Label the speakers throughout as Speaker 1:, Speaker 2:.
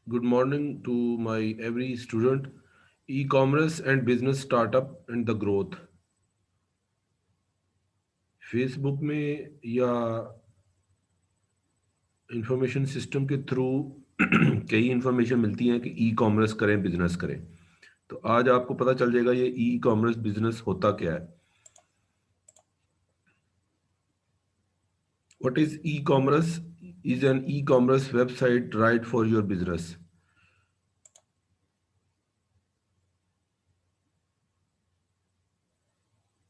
Speaker 1: Good morning to my every student. E-commerce and business startup and the growth. Facebook में या information system के through कई information मिलती हैं कि ई कॉमर्स करें, बिजनेस करें। तो आज आपको पता चल जाएगा ये ई कॉमर्स बिजनेस होता क्या है। What is e commerce? Is an e commerce website right for your business.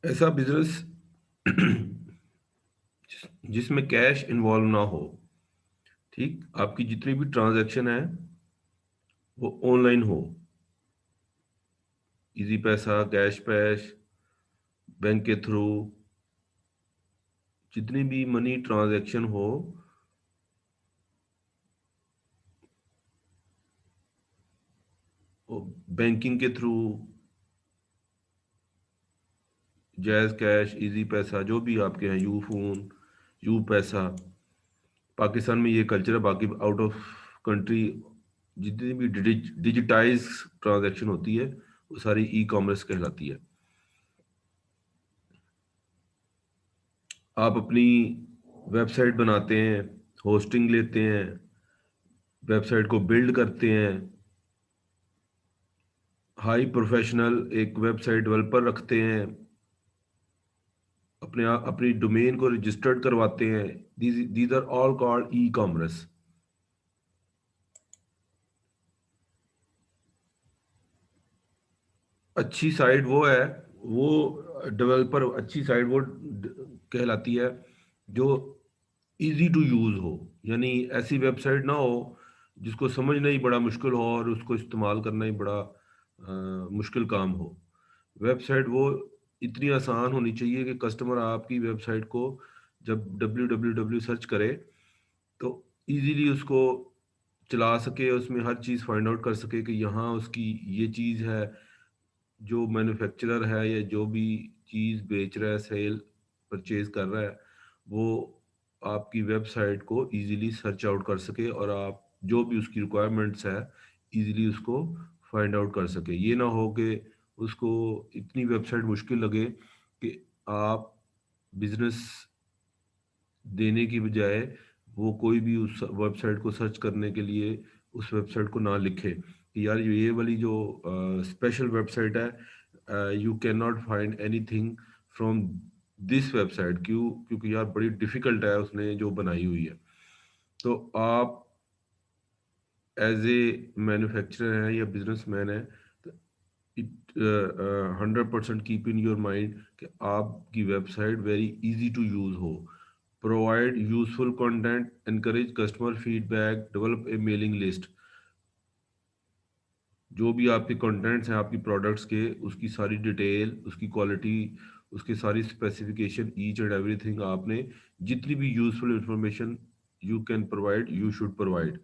Speaker 1: ऐसा बिजनेस जिसमें कैश इन्वॉल्व ना हो। ठीक, आपकी जितनी भी ट्रांजैक्शन है वो ऑनलाइन हो। इजी पैसा, कैश पैश, बैंक के थ्रू जितनी भी मनी ट्रांजैक्शन हो वो बैंकिंग के थ्रू, जैज कैश, इजी पैसा, जो भी आपके हैं, यू फोन, यू पैसा। पाकिस्तान में ये कल्चर है, बाकी आउट ऑफ कंट्री जितनी भी डिजिटाइज ट्रांजैक्शन होती है वो सारी ई कॉमर्स कहलाती है। आप अपनी वेबसाइट बनाते हैं, होस्टिंग लेते हैं, वेबसाइट को बिल्ड करते हैं, हाई प्रोफेशनल एक वेबसाइट डेवलपर रखते हैं, अपनी डोमेन को रजिस्टर्ड करवाते हैं। These are all called e commerce. अच्छी साइट वो है, वो डेवलपर अच्छी साइट वो कहलाती है जो इजी टू यूज हो। यानी ऐसी वेबसाइट ना हो जिसको समझना ही बड़ा मुश्किल हो और उसको इस्तेमाल करना ही बड़ा मुश्किल काम हो। वेबसाइट वो इतनी आसान होनी चाहिए कि कस्टमर आपकी वेबसाइट को जब www सर्च करे तो इजीली उसको चला सके, उसमें हर चीज़ फाइंड आउट कर सके कि यहाँ उसकी ये चीज़ है। जो मैन्युफैक्चरर है या जो भी चीज़ बेच रहा है, सेल परचेज कर रहा है, वो आपकी वेबसाइट को इजीली सर्च आउट कर सके और आप जो भी उसकी रिक्वायरमेंट्स है इजीली उसको फाइंड आउट कर सके। ये ना हो कि उसको इतनी वेबसाइट मुश्किल लगे कि आप बिजनेस देने की बजाय वो कोई भी उस वेबसाइट को सर्च करने के लिए उस वेबसाइट को ना लिखे कि यार ये वाली जो स्पेशल वेबसाइट है, you can not find anything from this website. क्योंकि यार बड़ी डिफिकल्ट है उसने जो बनाई हुई है। तो आप एज ए मैन्युफैक्चरर हैं या बिजनेसमैन है, तो it 100% keep in your mind कि आपकी website very easy to use हो। Provide useful content, encourage customer feedback, develop a mailing list. जो भी आपके कंटेंट्स हैं आपकी प्रोडक्ट्स के, उसकी सारी डिटेल, उसकी क्वालिटी, उसकी सारी स्पेसिफिकेशन, ईच एंड एवरीथिंग आपने जितनी भी useful information you can provide, you should provide.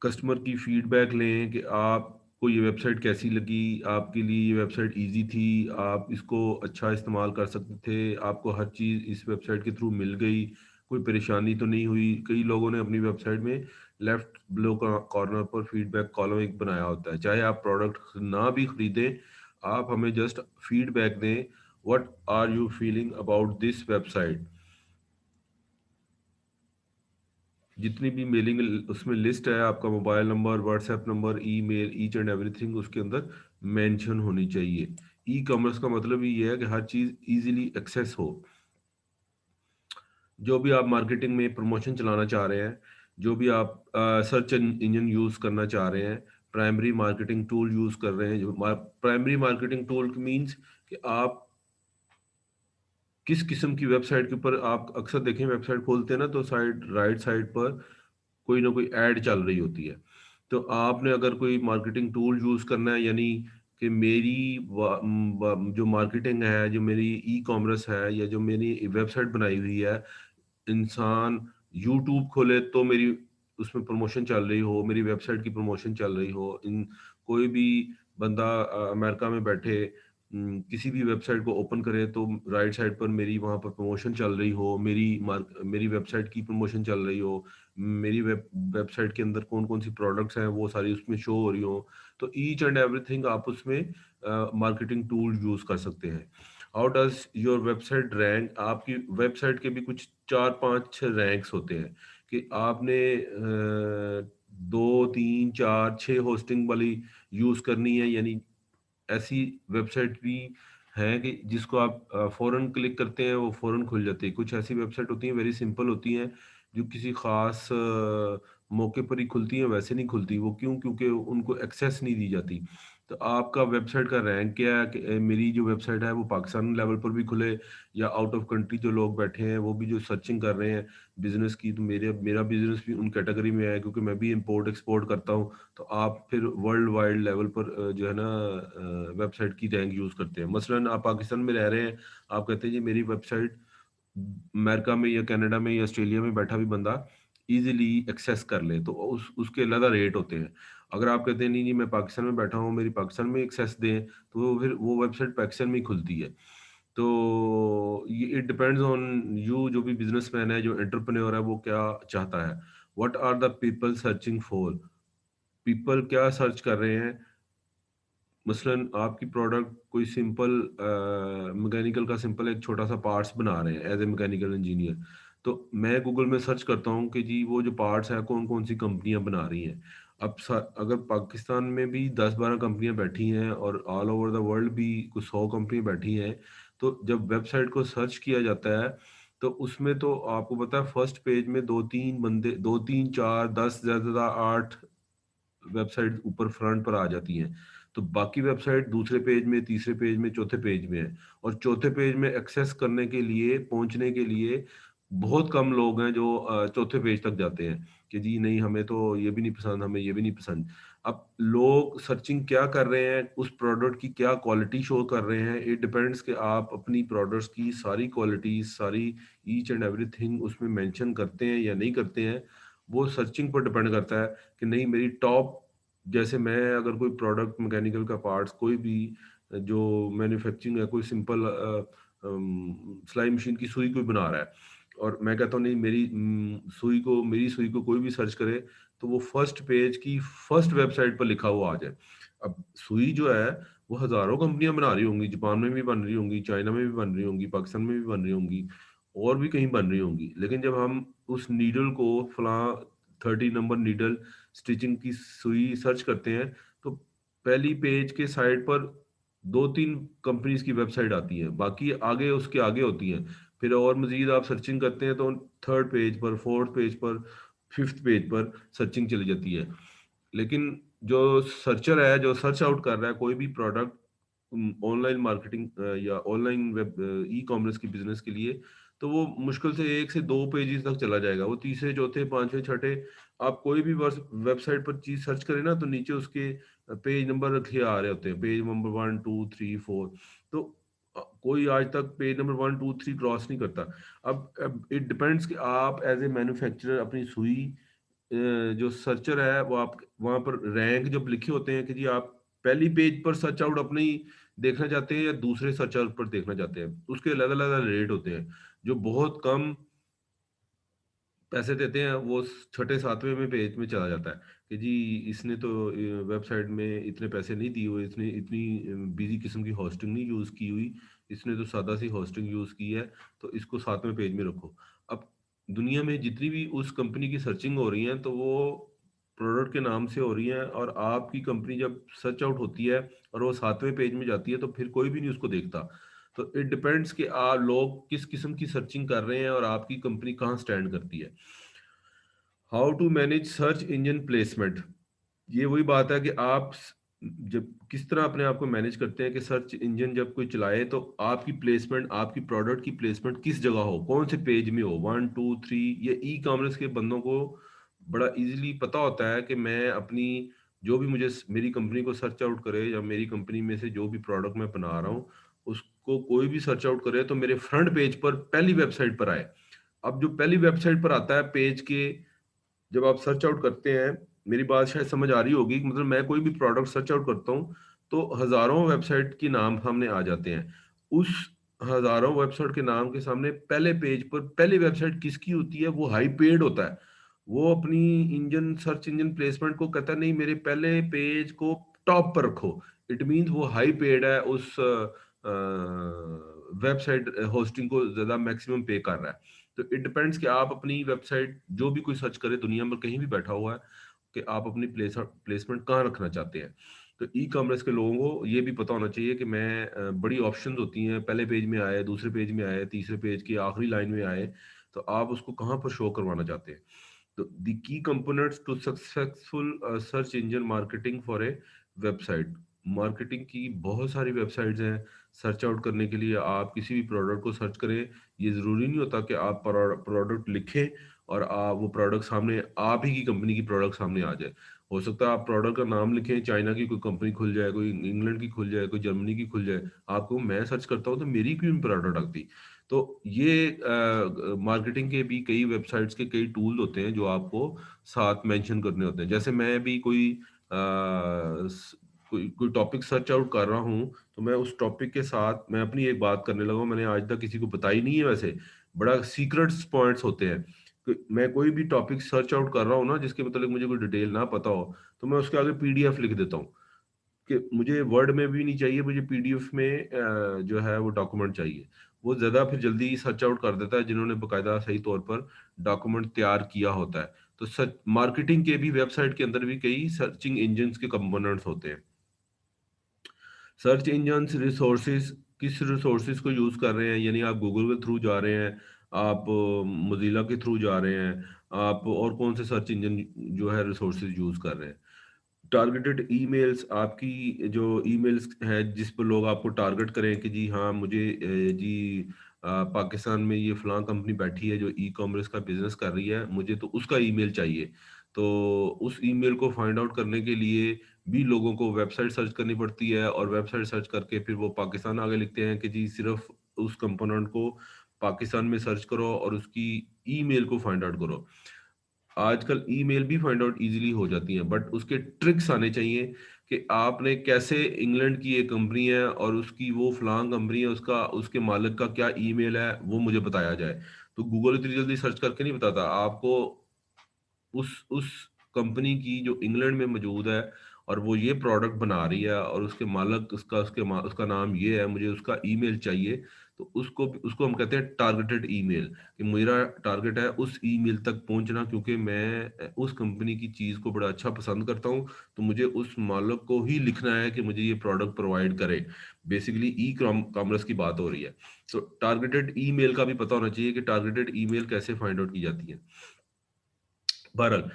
Speaker 1: Customer की फीडबैक लें कि आपको ये वेबसाइट कैसी लगी, आपके लिए ये वेबसाइट इजी थी, आप इसको अच्छा इस्तेमाल कर सकते थे, आपको हर चीज़ इस वेबसाइट के थ्रू मिल गई, कोई परेशानी तो नहीं हुई। कई लोगों ने अपनी वेबसाइट में लेफ्ट ब्लो कॉर्नर पर फीडबैक कॉलम एक बनाया होता है। चाहे आप प्रोडक्ट ना भी खरीदें, आप हमें जस्ट फीडबैक दें, what are you feeling about this website. जितनी भी मेलिंग उसमें लिस्ट है, आपका mobile number, WhatsApp number, email, each and everything उसके अंदर मेंशन होनी चाहिए। ई कॉमर्स का मतलब ही ये है कि हर चीज़ इजीली एक्सेस हो। जो भी आप मार्केटिंग में प्रमोशन चलाना चाह रहे हैं, जो भी आप सर्च इंजन यूज़ करना चाह रहे हैं, प्राइमरी मार्केटिंग टूल यूज़ कर रहे हैं। जो प्राइमरी मार्केटिंग टूल मीन्स कि आप किस किस्म की वेबसाइट के ऊपर, आप अक्सर देखें वेबसाइट खोलते हैं ना तो साइड राइट साइड पर कोई ना कोई ऐड चल रही होती है। तो आपने अगर कोई मार्केटिंग टूल यूज़ करना है, यानी कि मेरी जो मार्केटिंग है, जो मेरी ई कॉमर्स है या जो मेरी वेबसाइट बनाई हुई है, इंसान यूट्यूब खोले तो मेरी उसमें प्रमोशन चल रही हो, मेरी वेबसाइट की प्रमोशन चल रही हो। इन कोई भी बंदा अमेरिका में बैठे किसी भी वेबसाइट को ओपन करें तो राइट साइड पर मेरी वहाँ पर प्रमोशन चल रही हो, मेरी वेबसाइट की प्रमोशन चल रही हो, मेरी वेबसाइट के अंदर कौन कौन सी प्रोडक्ट्स हैं वो सारी उसमें शो हो रही हो। तो ईच एंड एवरीथिंग आप उसमें मार्केटिंग टूल यूज कर सकते हैं। How does your website rank? आपकी वेबसाइट के भी कुछ 4 5 6 रैंक्स होते हैं कि आपने 2 3 4 6 होस्टिंग वाली यूज करनी है, यानी ऐसी वेबसाइट भी हैं कि जिसको आप फौरन क्लिक करते हैं वो फौरन खुल जाती है। कुछ ऐसी वेबसाइट होती हैं वेरी सिंपल होती हैं, जो किसी खास मौके पर ही खुलती हैं, वैसे नहीं खुलती। वो क्यों? क्योंकि उनको एक्सेस नहीं दी जाती। तो आपका वेबसाइट का रैंक क्या है कि मेरी जो वेबसाइट है वो पाकिस्तान लेवल पर भी खुले, या आउट ऑफ कंट्री जो लोग बैठे हैं वो भी जो सर्चिंग कर रहे हैं बिजनेस की, तो मेरा बिजनेस भी उन कैटेगरी में है क्योंकि मैं भी इंपोर्ट एक्सपोर्ट करता हूँ। तो आप फिर वर्ल्ड वाइड लेवल पर जो है ना वेबसाइट की रैंक यूज करते हैं। मसलन आप पाकिस्तान में रह रहे हैं, आप कहते हैं जी मेरी वेबसाइट अमेरिका में या कनाडा में या ऑस्ट्रेलिया में बैठा भी बंदा इजीली एक्सेस कर ले, तो उसके अलग रेट होते हैं। अगर आप कहते हैं नहीं नहीं मैं पाकिस्तान में बैठा हूँ, मेरी पाकिस्तान में एक्सेस दें, तो वो फिर वो वेबसाइट पाकिस्तान में ही खुलती है। तो ये इट डिपेंड्स ऑन यू, जो भी बिजनेसमैन है, जो एंटरप्रेन्योर है, वो क्या चाहता है। What are the people searching for? People क्या सर्च कर रहे हैं? मसलन आपकी प्रोडक्ट कोई सिंपल मैकेनिकल का सिंपल एक छोटा सा पार्ट्स बना रहे हैं एज ए मैकेनिकल इंजीनियर, तो मैं गूगल में सर्च करता हूँ कि जी वो जो पार्ट्स है कौन कौन सी कंपनियां बना रही हैं। अब अगर पाकिस्तान में भी 10 12 कंपनियां बैठी हैं और ऑल ओवर द वर्ल्ड भी कुछ 100 कंपनी बैठी हैं, तो जब वेबसाइट को सर्च किया जाता है तो उसमें तो आपको पता है फर्स्ट पेज में 2 3 बंदे, 2 3 4 10 ज्यादा 8 वेबसाइट ऊपर फ्रंट पर आ जाती हैं। तो बाकी वेबसाइट दूसरे पेज में, तीसरे पेज में, चौथे पेज में है। और चौथे पेज में एक्सेस करने के लिए, पहुंचने के लिए बहुत कम लोग हैं जो चौथे पेज तक जाते हैं कि जी नहीं हमें तो ये भी नहीं पसंद, हमें ये भी नहीं पसंद। अब लोग सर्चिंग क्या कर रहे हैं, उस प्रोडक्ट की क्या क्वालिटी शो कर रहे हैं, इट डिपेंड्स कि आप अपनी प्रोडक्ट्स की सारी क्वालिटीज, सारी ईच एंड एवरीथिंग उसमें मेंशन करते हैं या नहीं करते हैं। वो सर्चिंग पर डिपेंड करता है कि नहीं मेरी टॉप, जैसे मैं अगर कोई प्रोडक्ट मैकेनिकल का पार्ट्स कोई भी जो मैन्युफैक्चरिंग है, कोई सिंपल सिलाई मशीन की सुई कोई बना रहा है, और मैं कहता हूँ नहीं मेरी सुई को कोई भी सर्च करे तो वो फर्स्ट पेज की फर्स्ट वेबसाइट पर लिखा हुआ आ जाए। अब सुई जो है वो हजारों कंपनियां बना रही होंगी, जापान में भी बन रही होंगी, चाइना में भी बन रही होंगी, पाकिस्तान में भी बन रही होंगी, और भी कहीं बन रही होंगी। लेकिन जब हम उस नीडल को फला 30 नंबर नीडल स्टिचिंग की सुई सर्च करते हैं, तो पहली पेज के साइड पर 2 3 कंपनीज की वेबसाइट आती है, बाकी आगे उसके आगे होती हैं। फिर और मजीद आप सर्चिंग करते हैं तो थर्ड पेज पर, फोर्थ पेज पर, फिफ्थ पेज पर सर्चिंग चली जाती है। लेकिन जो सर्चर है, जो सर्च आउट कर रहा है कोई भी प्रोडक्ट ऑनलाइन मार्केटिंग या ऑनलाइन वेब ई कॉमर्स की बिजनेस के लिए, तो वो मुश्किल से 1 से 2 पेजेस तक चला जाएगा। वो तीसरे चौथे पांचवे छठे, आप कोई भी वेबसाइट पर चीज सर्च करें ना, तो नीचे उसके पेज नंबर लिखे आ रहे होते हैं, पेज नंबर 1 2 3 4। तो कोई आज तक पेज नंबर 1 2 3 क्रॉस नहीं करता। अब इट डिपेंड्स कि आप एज ए मैन्युफैक्चरर अपनी सुई जो सर्चर है वो आप वहां पर रैंक जब लिखे होते हैं कि जी आप पहली पेज पर सर्च आउट अपने ही देखना चाहते हैं या दूसरे सर्च आउट पर देखना चाहते हैं, उसके अलग अलग रेट होते हैं। जो बहुत कम पैसे देते हैं वो छठे सातवें में पेज में चला जाता है कि जी इसने तो वेबसाइट में इतने पैसे नहीं दिए हुए, इसने इतनी बिजी किस्म की होस्टिंग नहीं यूज की हुई, इसने तो सादा सी होस्टिंग यूज की है, तो इसको सातवें पेज में रखो। अब दुनिया में जितनी भी उस कंपनी की सर्चिंग हो रही है तो वो प्रोडक्ट के नाम से हो रही है, और आपकी कंपनी जब सर्च आउट होती है और वो सातवें पेज में जाती है तो फिर कोई भी नहीं उसको देखता। तो इट डिपेंड्स कि आप लोग किस किस्म की सर्चिंग कर रहे हैं और आपकी कंपनी कहाँ स्टैंड करती है। How to manage search engine placement? ये वही बात है कि आप जब किस तरह अपने आप को मैनेज करते हैं कि सर्च इंजन जब कोई चलाए तो आपकी प्लेसमेंट, आपकी प्रोडक्ट की प्लेसमेंट किस जगह हो, कौन से पेज में हो, 1 2 3। ये ई कॉमर्स के बंदों को बड़ा इजीली पता होता है कि मैं अपनी जो भी मुझे मेरी कंपनी को सर्च आउट करे, या मेरी कंपनी में से जो भी प्रोडक्ट मैं बना रहा हूँ उसको कोई भी सर्च आउट करे तो मेरे फ्रंट पेज पर पहली वेबसाइट पर आए। अब जो पहली वेबसाइट पर आता है पेज के, जब आप सर्च आउट करते हैं, मेरी बात शायद समझ आ रही होगी, मतलब मैं कोई भी प्रोडक्ट सर्च आउट करता हूँ तो हज़ारों वेबसाइट के नाम सामने आ जाते हैं। उस हज़ारों वेबसाइट के नाम के सामने पहले पेज पर पहली वेबसाइट किसकी होती है, वो हाई पेड होता है। वो अपनी इंजन सर्च इंजन प्लेसमेंट को कहता है नहीं मेरे पहले पेज को टॉप पर रखो। इट मीन्स वो हाई पेड है, उस वेबसाइट होस्टिंग को ज़्यादा मैक्सिमम पे कर रहा है। तो इट डिपेंड्स कि आप अपनी वेबसाइट जो भी कोई सर्च करे दुनिया में कहीं भी बैठा हुआ है कि आप अपनी प्लेसमेंट कहाँ रखना चाहते हैं। तो ई कॉमर्स के लोगों को ये भी पता होना चाहिए कि मैं बड़ी ऑप्शंस होती हैं, पहले पेज में आए, दूसरे पेज में आए, तीसरे पेज की आखिरी लाइन में आए, तो आप उसको कहाँ पर शो करवाना चाहते हैं। तो the key components to successful search engine marketing for a website. Marketing की बहुत सारी वेबसाइट्स हैं। सर्च आउट करने के लिए आप किसी भी प्रोडक्ट को सर्च करें, ये ज़रूरी नहीं होता कि आप प्रोडक्ट लिखें और आप वो प्रोडक्ट सामने आप ही की कंपनी की प्रोडक्ट सामने आ जाए। हो सकता है आप प्रोडक्ट का नाम लिखें, चाइना की कोई कंपनी खुल जाए, कोई इंग्लैंड की खुल जाए, कोई जर्मनी की खुल जाए। आपको मैं सर्च करता हूँ तो मेरी क्यों प्रोडक्ट आती। तो ये मार्केटिंग के भी कई वेबसाइट्स के कई टूल होते हैं जो आपको साथ मेंशन करने होते हैं। जैसे मैं भी कोई टॉपिक सर्च आउट कर रहा हूँ, तो मैं उस टॉपिक के साथ मैं अपनी एक बात करने लगा हूँ, मैंने आज तक किसी को बताई नहीं है वैसे। बड़ा सीक्रेट्स पॉइंट्स होते हैं। मैं कोई भी टॉपिक सर्च आउट कर रहा हूँ ना जिसके मतलब मुझे कोई डिटेल ना पता हो, तो मैं उसके आगे पीडीएफ लिख देता हूँ कि मुझे वर्ड में भी नहीं चाहिए, मुझे पीडीएफ में जो है वो डॉक्यूमेंट चाहिए। वो ज़्यादा फिर जल्दी सर्च आउट कर देता है जिन्होंने बाकायदा सही तौर पर डॉक्यूमेंट तैयार किया होता है। तो सर्च मार्केटिंग के भी वेबसाइट के अंदर भी कई सर्चिंग इंजन्स के कंपोनेंट्स होते हैं। सर्च इंजन्स रिसोर्सेज, किस रिसोर्सेज को यूज़ कर रहे हैं, यानी आप गूगल के थ्रू जा रहे हैं, आप मोज़िला के थ्रू जा रहे हैं, आप और कौन से सर्च इंजन जो है रिसोर्सेज यूज़ कर रहे हैं। टारगेटेड ईमेल्स, आपकी जो ईमेल्स है जिस पर लोग आपको टारगेट करें कि जी हाँ मुझे पाकिस्तान में ये फलां कंपनी बैठी है जो ई कॉमर्स का बिजनेस कर रही है, मुझे तो उसका ईमेल चाहिए। तो उस ईमेल को फाइंड आउट करने के लिए भी लोगों को वेबसाइट सर्च करनी पड़ती है, और वेबसाइट सर्च करके फिर वो पाकिस्तान आगे लिखते हैं कि जी सिर्फ उस कंपोनेंट को पाकिस्तान में सर्च करो और उसकी ईमेल को फाइंड आउट करो। आजकल ईमेल भी फाइंड आउट इजीली हो जाती हैं, बट उसके ट्रिक्स आने चाहिए कि आपने कैसे, इंग्लैंड की एक कंपनी है और उसकी वो फलां कंपनी है, उसका उसके मालिक का क्या ईमेल है वो मुझे बताया जाए। तो गूगल इतनी जल्दी सर्च करके नहीं बताता आपको। उस कंपनी की जो इंग्लैंड में मौजूद है और वो ये प्रोडक्ट बना रही है और उसके मालिक उसका नाम ये है, मुझे उसका ईमेल चाहिए। तो उसको हम कहते हैं टारगेटेड ईमेल, कि मेरा टारगेट है उस ईमेल तक पहुंचना, क्योंकि मैं उस कंपनी की चीज़ को बड़ा अच्छा पसंद करता हूँ। तो मुझे उस मालिक को ही लिखना है कि मुझे ये प्रोडक्ट प्रोवाइड करे। बेसिकली ई कॉमर्स की बात हो रही है। तो टारगेटेड ईमेल का भी पता होना चाहिए कि टारगेटेड ईमेल कैसे फाइंड आउट की जाती है। बहरहाल,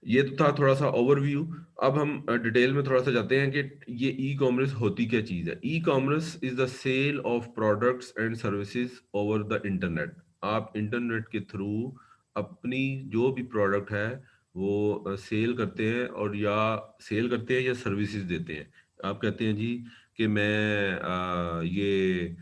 Speaker 1: ये तो था थोड़ा सा ओवरव्यू। अब हम डिटेल में थोड़ा सा जाते हैं कि ये ई कॉमर्स होती क्या चीज़ है। E commerce is the sale of products and services over the internet. आप इंटरनेट के थ्रू अपनी जो भी प्रोडक्ट है वो सेल करते हैं, और या सेल करते हैं या सर्विसेज देते हैं। आप कहते हैं जी कि मैं ये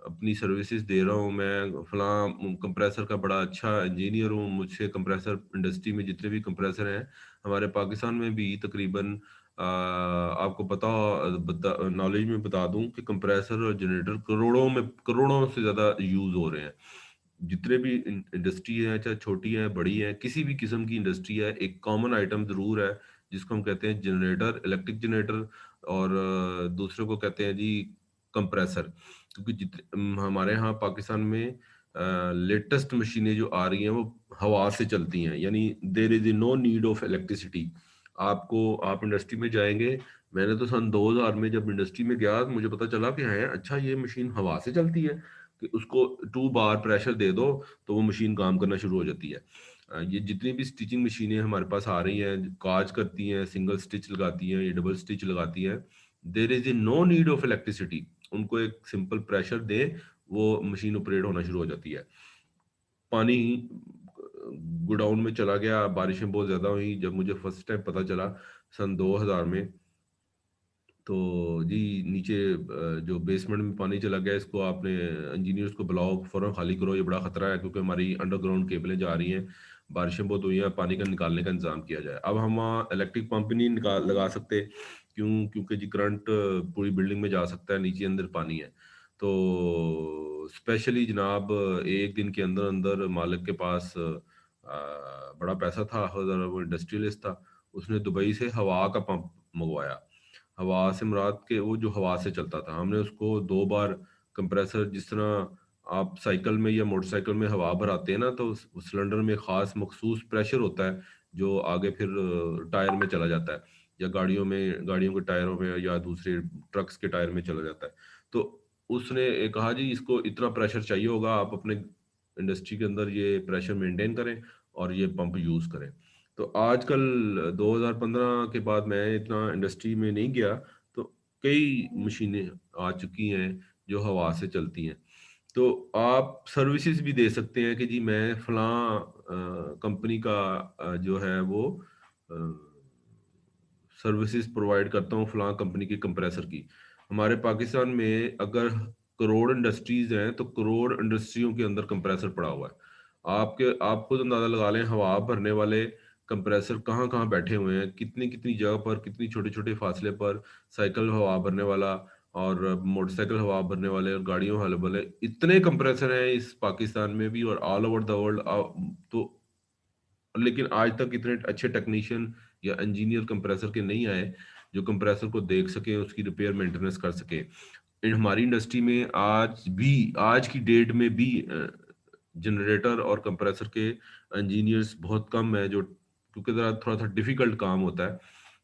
Speaker 1: अपनी सर्विसेज दे रहा हूँ, मैं फलां कंप्रेसर का बड़ा अच्छा इंजीनियर हूँ, मुझसे कंप्रेसर इंडस्ट्री में जितने भी कंप्रेसर हैं हमारे पाकिस्तान में भी तकरीबन आपको नॉलेज में बता दूं कि कंप्रेसर और जनरेटर करोड़ों से ज़्यादा यूज़ हो रहे हैं। जितने भी इंडस्ट्री है, चाहे छोटी है बड़ी है, किसी भी किस्म की इंडस्ट्री है, एक कॉमन आइटम ज़रूर है जिसको हम कहते हैं जनरेटर, इलेक्ट्रिक जनरेटर, और दूसरे को कहते हैं जी कंप्रेसर। क्योंकि हमारे यहाँ पाकिस्तान में लेटेस्ट मशीनें जो आ रही हैं वो हवा से चलती हैं, यानी there is no need of electricity. आप इंडस्ट्री में जाएंगे, मैंने तो सन 2000 में जब इंडस्ट्री में गया मुझे पता चला कि है अच्छा ये मशीन हवा से चलती है, कि उसको 2 बार प्रेशर दे दो तो वो मशीन काम करना शुरू हो जाती है। ये जितनी भी स्टिचिंग मशीनें हमारे पास आ रही हैं, काज करती हैं, सिंगल स्टिच लगाती हैं या डबल स्टिच लगाती हैं, there is a no need of electricity. उनको एक सिंपल प्रेशर दें, वो मशीन ऑपरेट होना शुरू हो जाती है। पानी गोडाउन में चला गया, बारिशें बहुत ज़्यादा हुई जब मुझे फर्स्ट टाइम पता चला सन 2000 में। तो जी नीचे जो बेसमेंट में पानी चला गया, इसको आपने इंजीनियर्स को बुलाओ, फ़ौरन खाली करो, ये बड़ा खतरा है क्योंकि हमारी अंडरग्राउंड केबलें जा रही हैं, बारिशें बहुत हुई हैं, पानी का निकालने का इंतजाम किया जाए। अब हम वहाँ इलेक्ट्रिक पंप नहीं निकाल लगा सकते, क्योंकि जी करंट पूरी बिल्डिंग में जा सकता है, नीचे अंदर पानी है। तो स्पेशली जनाब एक दिन के अंदर अंदर मालिक के पास बड़ा पैसा था, वो इंडस्ट्रियलिस्ट था। उसने दुबई से हवा का पंप मंगवाया। हवा से मुराद के वो जो हवा से चलता था, हमने उसको 2 बार कंप्रेसर, जिस तरह आप साइकिल में या मोटरसाइकिल में हवा भराते हैं ना, तो उस सिलेंडर में खास मखसूस प्रेशर होता है जो आगे फिर टायर में चला जाता है, या गाड़ियों के टायरों में या दूसरे ट्रक्स के टायर में चला जाता है। तो उसने कहा जी इसको इतना प्रेशर चाहिए होगा, आप अपने इंडस्ट्री के अंदर ये प्रेशर मेंटेन करें और ये पंप यूज करें। तो आजकल 2015 के बाद मैं इतना इंडस्ट्री में नहीं गया, तो कई मशीनें आ चुकी हैं जो हवा से चलती हैं। तो आप सर्विसेज भी दे सकते हैं कि जी मैं फलां कंपनी का जो है वो सर्विसेज प्रोवाइड करता हूँ फलां कंपनी के कंप्रेसर की। हमारे पाकिस्तान में अगर करोड़ इंडस्ट्रीज हैं तो करोड़ इंडस्ट्रियों के अंदर कंप्रेसर पड़ा हुआ है। आप खुद अंदाजा लगा लें हवा भरने वाले कंप्रेसर कहाँ कहाँ बैठे हुए हैं, कितनी कितनी जगह पर, कितनी छोटे छोटे फासले पर साइकिल हवा भरने वाला और मोटरसाइकिल हवा भरने वाले और गाड़ियों हवा वाले इतने कंप्रेसर हैं इस पाकिस्तान में भी और ऑल ओवर द वर्ल्ड। तो लेकिन आज तक इतने अच्छे टेक्नीशियन या इंजीनियर कंप्रेसर के नहीं आए जो कंप्रेसर को देख सके, उसकी रिपेयर मेंटेनेंस कर सके। हमारी इंडस्ट्री में आज की डेट में भी जनरेटर और कंप्रेसर के इंजीनियर्स बहुत कम है, जो क्योंकि जरा थोड़ा सा डिफिकल्ट काम होता है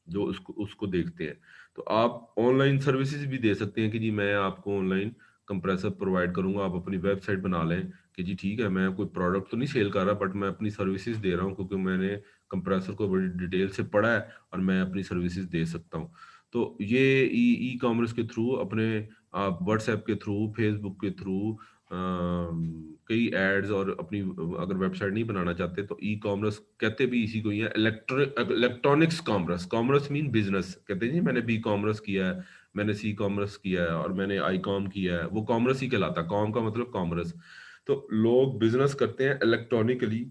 Speaker 1: जो उसको उसको देखते हैं। तो आप ऑनलाइन सर्विसेज भी दे सकते हैं कि जी मैं आपको ऑनलाइन कंप्रेसर प्रोवाइड करूंगा, आप अपनी वेबसाइट बना लें कि जी ठीक है मैं कोई प्रोडक्ट तो नहीं सेल कर रहा बट मैं अपनी सर्विसेज दे रहा हूँ क्योंकि मैंने कंप्रेसर को बड़ी डिटेल से पढ़ा है और मैं अपनी सर्विसेज दे सकता हूँ। तो ये ई कॉमर्स के थ्रू अपने आप व्हाट्सएप के थ्रू, फेसबुक के थ्रू कई एड्स, और अपनी अगर वेबसाइट नहीं बनाना चाहते तो ई कॉमर्स कहते भी इसी को ही है, electronics commerce. Commerce mean business, कहते हैं जी मैंने बी कॉमर्स किया है, मैंने सी कॉमर्स किया है और मैंने आई कॉम किया है, वो कॉमर्स ही कहलाता है। कॉम का मतलब कॉमर्स। तो लोग बिजनेस करते हैं इलेक्ट्रॉनिकली,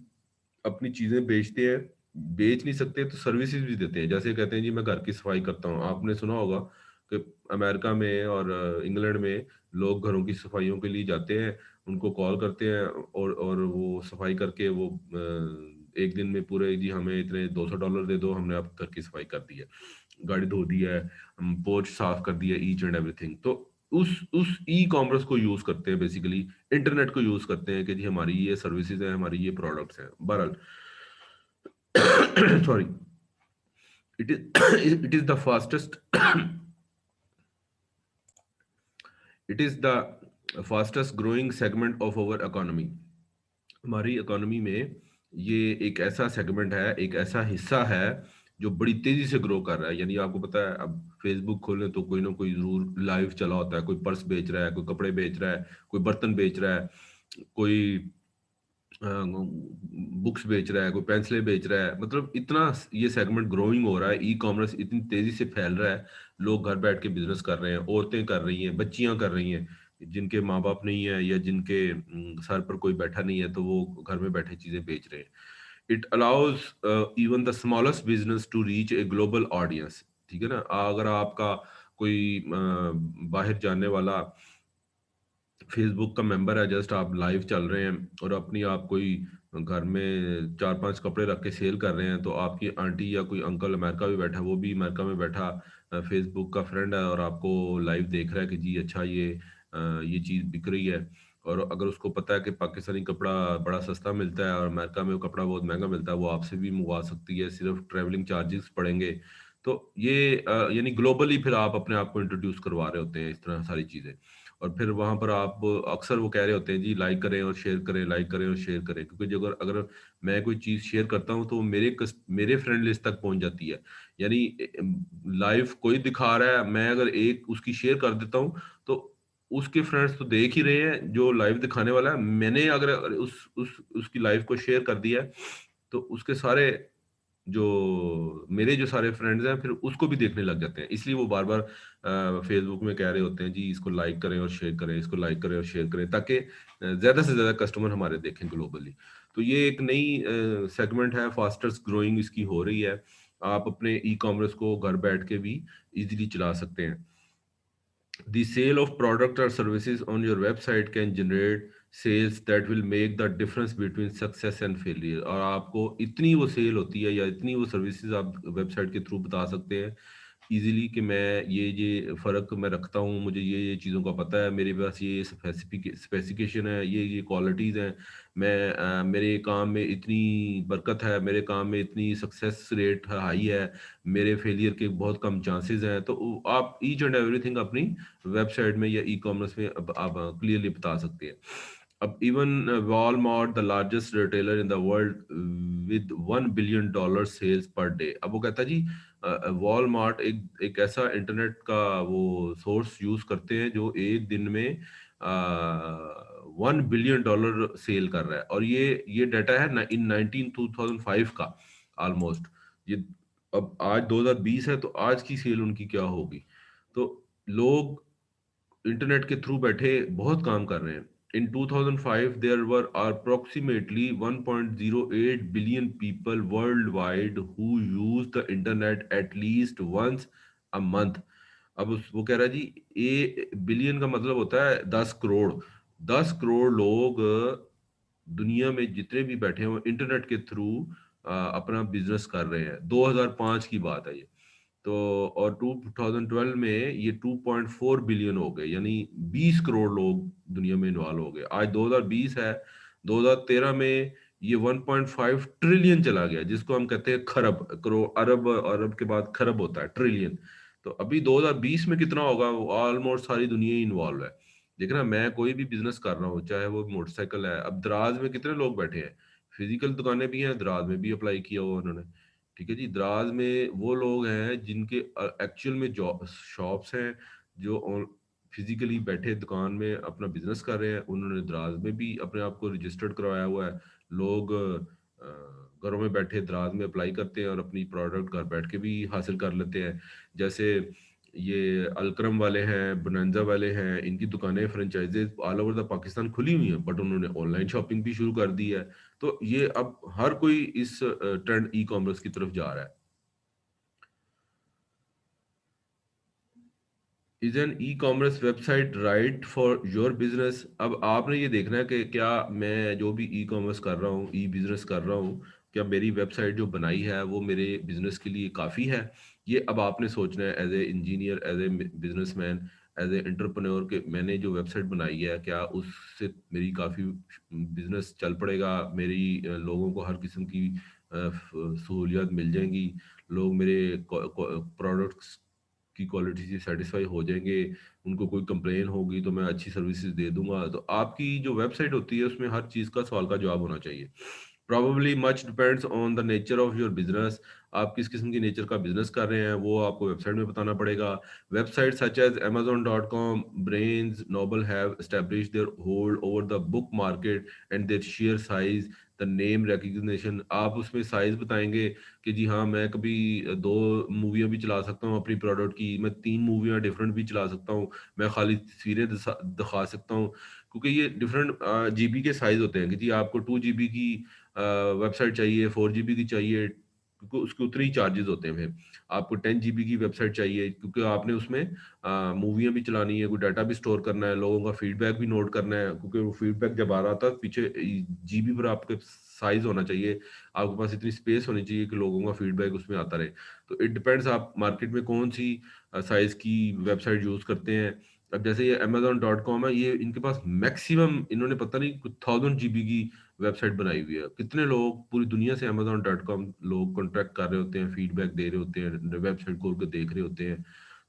Speaker 1: अपनी चीजें बेचते हैं। बेच नहीं सकते तो सर्विसेज भी देते हैं, जैसे कहते हैं जी मैं घर की सफाई करता हूँ। आपने सुना होगा कि अमेरिका में और इंग्लैंड में लोग घरों की सफाइयों के लिए जाते हैं, उनको कॉल करते हैं और वो सफाई करके वो एक दिन में पूरे जी हमें इतने $200 दे दो, हमने आप घर की सफाई कर दी है, गाड़ी धो दी है, पोर्च साफ कर दिया, ईच एंड एवरीथिंग। तो उस ई कॉमर्स को यूज करते हैं, बेसिकली इंटरनेट को यूज करते हैं कि जी हमारी ये सर्विसेज है, हमारी ये प्रोडक्ट्स हैं। बहरहाल sorry, it is it is the fastest it is the fastest growing segment of our economy। हमारी इकोनॉमी में ये एक ऐसा सेगमेंट है, एक ऐसा हिस्सा है जो बड़ी तेजी से ग्रो कर रहा है। यानी आपको पता है अब फेसबुक खोलें तो कोई ना कोई जरूर लाइव चला होता है, कोई पर्स बेच रहा है, कोई कपड़े बेच रहा है, कोई बर्तन बेच रहा है, कोई बुक्स बेच रहा है, कोई पेंसिलें बेच रहा है। मतलब इतना ये सेगमेंट ग्रोइंग हो रहा है, ई कॉमर्स इतनी तेजी से फैल रहा है, लोग घर बैठ के बिजनेस कर रहे हैं, औरतें कर रही हैं, बच्चियां कर रही हैं, जिनके माँ बाप नहीं है या जिनके सर पर कोई बैठा नहीं है तो वो घर में बैठे चीजें बेच रहे हैं। It allows even the smallest business to reach a global audience. ठीक है ना, अगर आपका कोई बाहर जाने वाला फेसबुक का मेंबर है, जस्ट आप लाइव चल रहे हैं और अपनी आप कोई घर में 4-5 कपड़े रख के सेल कर रहे हैं, तो आपकी आंटी या कोई अंकल अमेरिका में बैठा, वो भी अमेरिका में बैठा फेसबुक का फ्रेंड है और आपको लाइव देख रहा है कि जी अच्छा ये चीज़ बिक रही है। और अगर उसको पता है कि पाकिस्तानी कपड़ा बड़ा सस्ता मिलता है और अमेरिका में वो कपड़ा बहुत महंगा मिलता है, वो आपसे भी मंगवा सकती है, सिर्फ ट्रैवलिंग चार्जेस पड़ेंगे। तो ये यानी ग्लोबली फिर आप अपने आप को इंट्रोड्यूस करवा रहे होते हैं, इस तरह सारी चीज़ें। और फिर वहां पर आप अक्सर वो कह रहे होते हैं जी लाइक करें और शेयर करें, लाइक करें और शेयर करें, क्योंकि जो अगर अगर मैं कोई चीज शेयर करता हूँ तो वो मेरे फ्रेंड लिस्ट तक पहुंच जाती है। यानी लाइव कोई दिखा रहा है, मैं अगर एक उसकी शेयर कर देता हूँ तो उसके फ्रेंड्स तो देख ही रहे हैं जो लाइव दिखाने वाला है। मैंने अगर उसकी लाइव को शेयर कर दिया है तो उसके सारे जो मेरे जो सारे फ्रेंड्स हैं फिर उसको भी देखने लग जाते हैं, इसलिए वो बार बार फेसबुक में कह रहे होते हैं जी इसको लाइक करें और शेयर करें, इसको लाइक करें और शेयर करें, ताकि ज्यादा से ज्यादा कस्टमर हमारे देखें ग्लोबली। तो ये एक नई सेगमेंट है, फास्टेस्ट ग्रोइंग इसकी हो रही है। आप अपने ई कॉमर्स को घर बैठ के भी इजीली चला सकते हैं। The sale of product or services on your website can generate sales that will make the difference between success and failure। और आपको इतनी वो सेल होती है या इतनी वो सर्विसेज आप वेबसाइट के थ्रू बता सकते हैं इजीली कि मैं ये फ़र्क मैं रखता हूँ, मुझे ये चीज़ों का पता है, मेरे पास ये स्पेसिफिकेशन है, ये क्वालिटीज़ हैं, मेरे काम में इतनी बरकत है, मेरे काम में इतनी सक्सेस रेट हाई है, मेरे फेलियर के बहुत कम चांसेस हैं। तो आप ईच एंड एवरीथिंग अपनी वेबसाइट में या ई कॉमर्स में अब आप क्लियरली बता सकते हैं। अब even Walmart the largest retailer in the world with $1 billion sales per day. अब वो कहता है जी वॉलमार्ट एक एक ऐसा इंटरनेट का वो सोर्स यूज करते हैं जो एक दिन में $1 बिलियन सेल कर रहा है, और ये डाटा है ना इन 2005 का ऑलमोस्ट। ये अब आज 2020 है, तो आज की सेल उनकी क्या होगी। तो लोग इंटरनेट के थ्रू बैठे बहुत काम कर रहे हैं। In 2005 there were approximately 1.08 billion people worldwide who use the internet at least once a month. अब वो कह रहा है जी ए बिलियन का मतलब होता है 10 करोड़। 10 करोड़ लोग दुनिया में जितने भी बैठे हैं वो इंटरनेट के थ्रू अपना बिजनेस कर रहे हैं। 2005 की बात है ये। तो और 2012 में ये 2.4 बिलियन हो गए, यानी 20 करोड़ लोग दुनिया में इन्वॉल्व हो गए। आज 2020 है, 2013 में ये 1.5 ट्रिलियन चला गया, जिसको हम कहते हैं खरब। करोड़, अरब, अरब के बाद खरब होता है, ट्रिलियन। तो अभी 2020 में कितना होगा, ऑलमोस्ट सारी दुनिया ही इन्वॉल्व है। देखना, मैं कोई भी बिजनेस कर रहा हूँ, चाहे वो मोटरसाइकिल है, अब दराज में कितने लोग बैठे हैं, फिजिकल दुकानें भी हैं, दराज में भी अप्लाई किया हुआ उन्होंने। ठीक है जी, दराज में वो लोग हैं जिनके एक्चुअल में जॉब शॉप्स हैं, जो फिजिकली बैठे दुकान में अपना बिजनेस कर रहे हैं, उन्होंने दराज में भी अपने आप को रजिस्टर्ड करवाया हुआ है। लोग घरों में बैठे दराज में अप्लाई करते हैं और अपनी प्रोडक्ट घर बैठ के भी हासिल कर लेते हैं। जैसे ये अलक्रम वाले हैं, बोनांजा वाले हैं, इनकी दुकानें franchises all over the Pakistan खुली हुई हैं, बट उन्होंने ऑनलाइन शॉपिंग भी शुरू कर दी है। तो ये अब हर कोई इस ट्रेंड ई कॉमर्स की तरफ जा रहा है। Is an e commerce website right for your business. अब आपने ये देखना है कि क्या मैं जो भी ई कॉमर्स कर रहा हूँ, ई बिजनेस कर रहा हूँ, क्या मेरी वेबसाइट जो बनाई है वो मेरे बिजनेस के लिए काफ़ी है। ये अब आपने सोचना है as a engineer, as a businessman, as a entrepreneur, के मैंने जो वेबसाइट बनाई है क्या उससे मेरी काफ़ी बिजनेस चल पड़ेगा, मेरी लोगों को हर किस्म की सहूलियत मिल जाएंगी, लोग मेरे प्रोडक्ट्स की क्वालिटी से सेटिस्फाई हो जाएंगे, उनको कोई कंप्लेन होगी तो मैं अच्छी सर्विसेज दे दूंगा। तो आपकी जो वेबसाइट होती है उसमें हर चीज़ का सवाल का जवाब होना चाहिए। Probably much depends on the nature of your business. आप किस किस्म की नेचर का बिजनेस कर रहे हैं वो आपको वेबसाइट में बताना पड़ेगा। Website such as amazon.com, brains, noble have established their hold over the book market and their sheer size, the name recognition. आप उसमें साइज बताएंगे कि जी हाँ, मैं कभी 2 मूवियाँ भी चला सकता हूँ अपनी प्रोडक्ट की, मैं 3 मूवियाँ डिफरेंट भी चला सकता हूँ, मैं खाली तस्वीरें दिखा सकता हूँ। क्योंकि ये डिफरेंट जीबी के साइज होते हैं कि जी आपको 2 GB की वेबसाइट चाहिए, 4 GB की चाहिए, क्योंकि उसके उतने ही चार्जेस होते हैं। फिर आपको 10 GB की वेबसाइट चाहिए, क्योंकि आपने उसमें मूवियाँ भी चलानी है, कोई डाटा भी स्टोर करना है, लोगों का फीडबैक भी नोट करना है, क्योंकि वो फीडबैक जब आ रहा था पीछे जीबी पर आपके साइज होना चाहिए, आपके पास इतनी स्पेस होनी चाहिए कि लोगों का फीडबैक उसमें आता रहे। तो इट डिपेंड्स आप मार्केट में कौन सी साइज की वेबसाइट यूज करते हैं। अब जैसे ये amazon.com है, ये इनके पास मैक्सिमम इन्होंने पता नहीं कुछ 1000 GB की वेबसाइट बनाई हुई है। कितने लोग पूरी दुनिया से amazon.com लोग कॉन्टैक्ट कर रहे होते हैं, फीडबैक दे रहे होते हैं, वेबसाइट खोल के देख रहे होते हैं।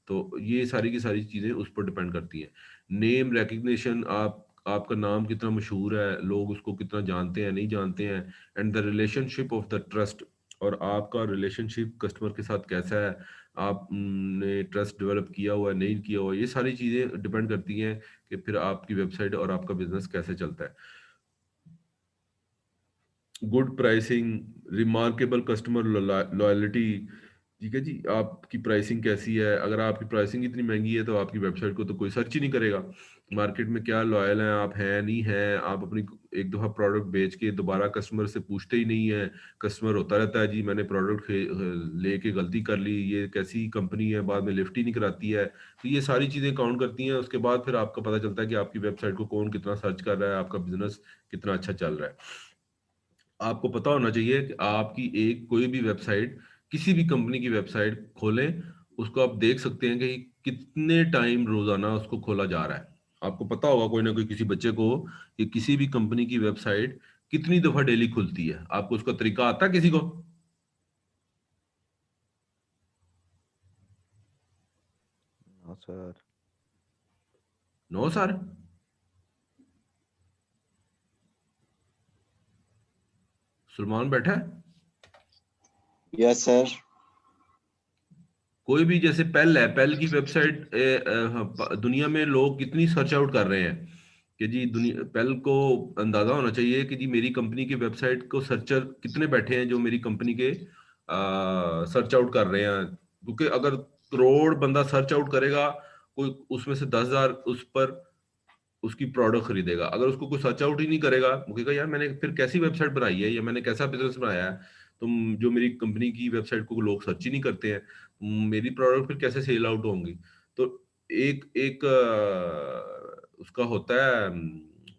Speaker 1: तो ये सारी की सारी चीज़ें उस पर डिपेंड करती हैं। नेम रिकग्निशन, आपका नाम कितना मशहूर है, लोग उसको कितना जानते हैं, नहीं जानते हैं। And the relationship of the trust, और आपका रिलेशनशिप कस्टमर के साथ कैसा है, आपने ट्रस्ट डेवलप किया हुआ है, नहीं किया हुआ, ये सारी चीज़ें डिपेंड करती हैं कि फिर आपकी वेबसाइट और आपका बिजनेस कैसे चलता है। Good pricing, remarkable customer loyalty, ठीक है जी, आपकी प्राइसिंग कैसी है। अगर आपकी प्राइसिंग इतनी महंगी है तो आपकी वेबसाइट को तो कोई सर्च ही नहीं करेगा। मार्केट में क्या लॉयल हैं आप, हैं नहीं हैं, आप अपनी एक दफ़ा प्रोडक्ट बेच के दोबारा कस्टमर से पूछते ही नहीं है। कस्टमर होता रहता है जी मैंने प्रोडक्ट लेके गलती कर ली, ये कैसी कंपनी है, बाद में लिफ्ट ही नहीं कराती है। तो ये सारी चीज़ें काउंट करती हैं। उसके बाद फिर आपको पता चलता है कि आपकी वेबसाइट को कौन कितना सर्च कर रहा है, आपका बिजनेस कितना अच्छा चल रहा है। आपको पता होना चाहिए कि आपकी एक कोई भी वेबसाइट, किसी भी कंपनी की वेबसाइट खोलें, उसको आप देख सकते हैं कि कितने टाइम रोजाना उसको खोला जा रहा है। आपको पता होगा कोई ना कोई किसी बच्चे को कि किसी भी कंपनी की वेबसाइट कितनी दफा डेली खुलती है। आपको उसका तरीका आता है किसी को?
Speaker 2: No sir.
Speaker 1: No sir. Salman बैठा है।
Speaker 3: Yes sir.
Speaker 1: कोई भी जैसे पेल है, पेल की वेबसाइट दुनिया में लोग कितनी सर्च आउट कर रहे हैं कि जी दुनिया पेल को अंदाजा होना चाहिए कि जी मेरी कंपनी की वेबसाइट को सर्चर कितने बैठे हैं जो मेरी कंपनी के सर्च आउट कर रहे हैं। क्योंकि अगर करोड़ बंदा सर्च आउट करेगा, कोई उसमें से 10,000 उस पर उसकी प्रोडक्ट खरीदेगा। अगर उसको कोई सर्च आउट ही नहीं करेगा, वो कहेगा यार मैंने फिर कैसी वेबसाइट बनाई है या मैंने कैसा बिजनेस बनाया है, तुम जो मेरी कंपनी की वेबसाइट को लोग सर्च ही नहीं करते हैं, मेरी प्रोडक्ट फिर कैसे सेल आउट होंगी। तो एक एक उसका होता है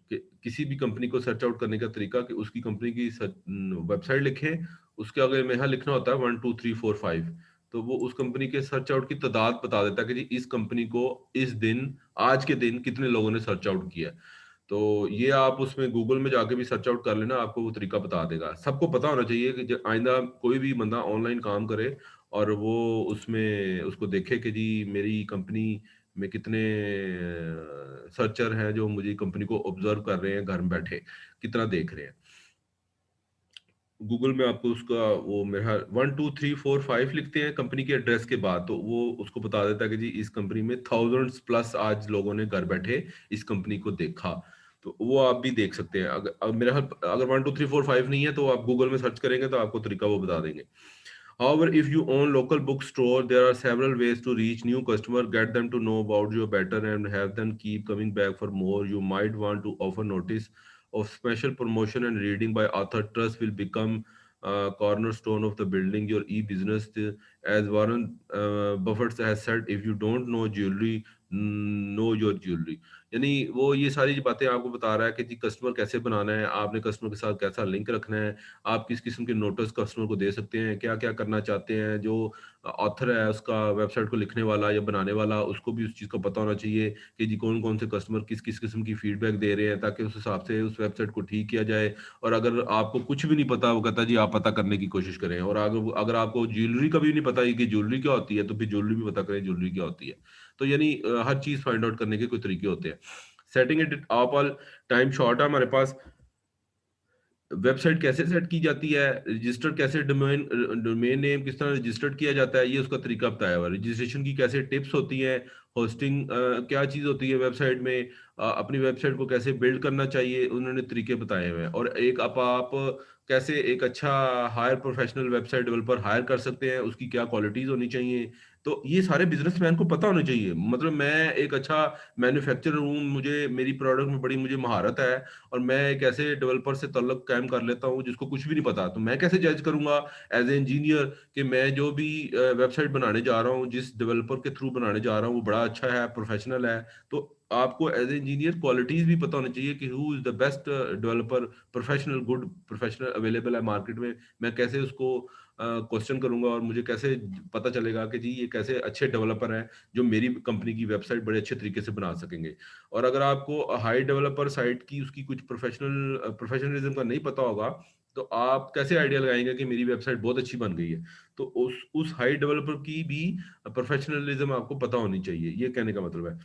Speaker 1: कि किसी भी कंपनी को सर्च आउट करने का तरीका कि उसकी कंपनी की वेबसाइट लिखें, उसके आगे में यहाँ लिखना होता है 1 2 3 4 5। तो वो उस कंपनी के सर्च आउट की तादाद बता देता है कि जी इस कंपनी को इस दिन, आज के दिन कितने लोगों ने सर्च आउट किया है। तो ये आप उसमें गूगल में जाके भी सर्च आउट कर लेना, आपको वो तरीका बता देगा। सबको पता होना चाहिए कि आइंदा कोई भी बंदा ऑनलाइन काम करे और वो उसमें उसको देखे कि जी मेरी कंपनी में कितने सर्चर हैं जो मुझे कंपनी को ऑब्जर्व कर रहे हैं घर में बैठे, कितना देख रहे हैं। गूगल में आपको उसका वो मेरा 1 2 3 4 5 लिखते हैं कंपनी के एड्रेस के बाद, तो वो उसको बता देता है कि जी इस कंपनी में थाउजेंड्स प्लस आज लोगों ने घर बैठे इस कंपनी को देखा। तो वो आप भी देख सकते हैं। अगर मेरा अगर 1 2 3 4 5 नहीं है तो आप गूगल में सर्च करेंगे तो आपको तरीका वो बता देंगे। However, if you own local bookstore, there are several ways to reach new customer, get them to know about you better, and have them keep coming back for more. You might want to offer notice of special promotion and reading by author. Trust will become cornerstone of the building your e-business. As Warren Buffett has said, if you don't know jewelry, know your jewelry. यानी वो ये सारी बातें आपको बता रहा है कि जी कस्टमर कैसे बनाना है, आपने कस्टमर के साथ कैसा लिंक रखना है, आप किस किस्म के नोटिस कस्टमर को दे सकते हैं, क्या क्या करना चाहते हैं। जो ऑथर है उसका, वेबसाइट को लिखने वाला या बनाने वाला, उसको भी उस चीज़ का पता होना चाहिए कि जी कौन कौन से कस्टमर किस किस किस्म की फीडबैक दे रहे हैं, ताकि उस हिसाब से उस वेबसाइट को ठीक किया जाए। और अगर आपको कुछ भी नहीं पता, वो कहता है जी आप पता करने की कोशिश करें। और अगर अगर आपको ज्वेलरी का भी नहीं पता है कि ज्वेलरी क्या होती है, तो फिर ज्वेलरी भी पता करें ज्वेलरी क्या होती है। तो यानी हर चीज़ फाइंड आउट करने के कोई तरीके होते हैं। सेटिंग इट आप ऑल, टाइम शॉर्ट है हमारे पास। वेबसाइट कैसे सेट की जाती है, रजिस्टर कैसे, डोमेन डोमेन नेम किस तरह रजिस्टर्ड किया जाता है, ये उसका तरीका बताया हुआ है। रजिस्ट्रेशन की कैसे टिप्स होती हैं, होस्टिंग क्या चीज़ होती है वेबसाइट में, अपनी वेबसाइट को कैसे बिल्ड करना चाहिए, उन्होंने तरीके बताए हुए हैं। और एक आप कैसे एक अच्छा hire professional website developer hire कर सकते हैं, उसकी क्या क्वालिटीज़ होनी चाहिए। तो ये सारे बिजनेसमैन को पता होना चाहिए। मतलब मैं एक अच्छा मैन्युफैक्चरर हूँ, मुझे मेरी प्रोडक्ट में बड़ी मुझे महारत है, और मैं एक ऐसे डेवलपर से तल्लुक कायम कर लेता हूँ जिसको कुछ भी नहीं पता, तो मैं कैसे जज करूंगा एज ए इंजीनियर कि मैं जो भी वेबसाइट बनाने जा रहा हूँ, जिस डेवलपर के थ्रू बनाने जा रहा हूँ, वो बड़ा अच्छा है, प्रोफेशनल है। तो आपको एज ए इंजीनियर क्वालिटीज भी पता होनी चाहिए कि who is the best developer, professional, good professional available है मार्केट में। मैं कैसे उसको क्वेश्चन करूंगा और मुझे कैसे पता चलेगा कि जी ये कैसे अच्छे डेवलपर हैं जो मेरी कंपनी की वेबसाइट बड़े अच्छे तरीके से बना सकेंगे। और अगर आपको हाई डेवलपर साइट की उसकी कुछ प्रोफेशनलिज्म का नहीं पता होगा, तो आप कैसे आइडिया लगाएंगे कि मेरी वेबसाइट बहुत अच्छी बन गई है। तो उस हाई डेवलपर की भी प्रोफेशनलिज्म आपको पता होनी चाहिए, ये कहने का मतलब है।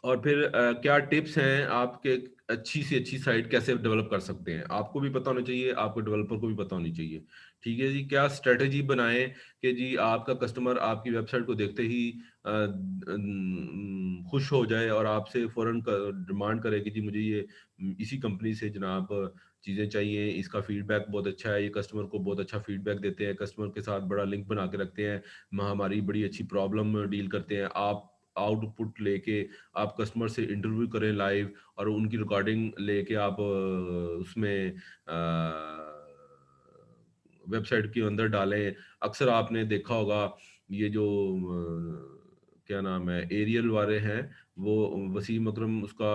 Speaker 1: और फिर क्या टिप्स हैं आपके, अच्छी से अच्छी साइट कैसे डेवलप कर सकते हैं, आपको भी पता होना चाहिए, आपको डेवलपर को भी पता होनी चाहिए। ठीक है जी, क्या स्ट्रेटेजी बनाएं कि जी आपका कस्टमर आपकी वेबसाइट को देखते ही खुश हो जाए और आपसे फौरन डिमांड करे कि जी मुझे ये इसी कंपनी से जनाब चीज़ें चाहिए, इसका फीडबैक बहुत अच्छा है, ये कस्टमर को बहुत अच्छा फीडबैक देते हैं, कस्टमर के साथ बड़ा लिंक बना के रखते हैं, हमारी बड़ी अच्छी प्रॉब्लम डील करते हैं। आप आउटपुट लेके आप कस्टमर से इंटरव्यू करें लाइव और उनकी रिकॉर्डिंग लेके आप उसमें वेबसाइट के अंदर डालें। अक्सर आपने देखा होगा ये जो क्या नाम है एरियल वाले हैं, वो वसीम अकरम उसका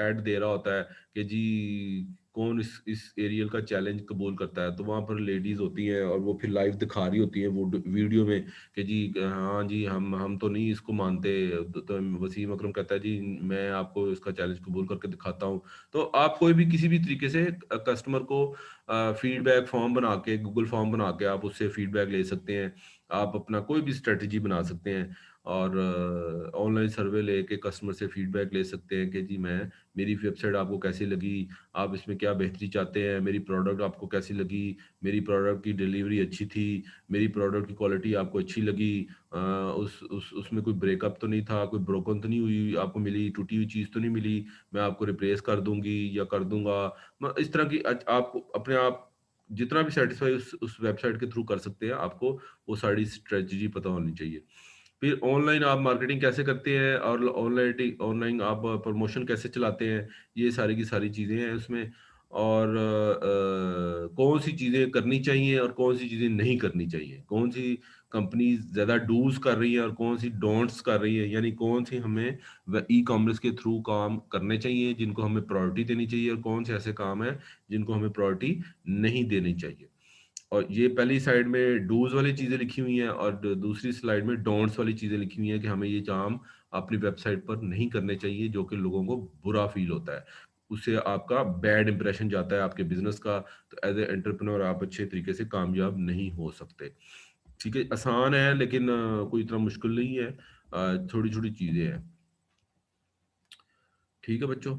Speaker 1: ऐड दे रहा होता है कि जी कौन इस एरियल का चैलेंज कबूल करता है, तो वहाँ पर लेडीज होती हैं और वो फिर लाइव दिखा रही होती हैं वो वीडियो में कि जी हाँ जी हम तो नहीं इसको मानते, तो वसीम अकरम कहता है जी मैं आपको इसका चैलेंज कबूल करके दिखाता हूँ। तो आप कोई भी किसी भी तरीके से कस्टमर को फीडबैक फॉर्म बना के, गूगल फॉर्म बना के आप उससे फीडबैक ले सकते हैं। आप अपना कोई भी स्ट्रेटजी बना सकते हैं और ऑनलाइन सर्वे लेके कस्टमर से फीडबैक ले सकते हैं कि जी मेरी वेबसाइट आपको कैसी लगी, आप इसमें क्या बेहतरी चाहते हैं, मेरी प्रोडक्ट आपको कैसी लगी, मेरी प्रोडक्ट की डिलीवरी अच्छी थी, मेरी प्रोडक्ट की क्वालिटी आपको अच्छी लगी, उसमें कोई ब्रेकअप तो नहीं था, कोई ब्रोकन तो नहीं हुई, आपको मिली टूटी हुई चीज़ तो नहीं मिली, मैं आपको रिप्लेस कर दूंगी या कर दूंगा। इस तरह की आप अपने आप जितना भी सेटिस्फाई उस वेबसाइट के थ्रू कर सकते हैं, आपको वो सारी स्ट्रेटजी पता होनी चाहिए। फिर ऑनलाइन आप मार्केटिंग कैसे करते हैं और ऑनलाइन ऑनलाइन आप प्रमोशन कैसे चलाते हैं, ये सारी की सारी चीज़ें हैं उसमें। और कौन सी चीज़ें करनी चाहिए और कौन सी चीज़ें नहीं करनी चाहिए, कौन सी कंपनी ज़्यादा डूज कर रही है और कौन सी डोंट्स कर रही है, यानी कौन सी हमें ई कॉमर्स के थ्रू काम करने चाहिए जिनको हमें प्रायोरिटी देनी चाहिए और कौन से ऐसे काम हैं जिनको हमें प्रायोरिटी नहीं देनी चाहिए। और ये पहली साइड में डूज वाली चीज़ें लिखी हुई हैं और दूसरी स्लाइड में डोंट्स वाली चीज़ें लिखी हुई हैं कि हमें ये काम अपनी वेबसाइट पर नहीं करने चाहिए जो कि लोगों को बुरा फील होता है, उससे आपका बैड इंप्रेशन जाता है आपके बिजनेस का। तो एज ए एंटरप्रेन्योर आप अच्छे तरीके से कामयाब नहीं हो सकते। ठीक है, आसान है लेकिन कोई इतना मुश्किल नहीं है, छोटी छोटी चीज़ें हैं। ठीक है बच्चों।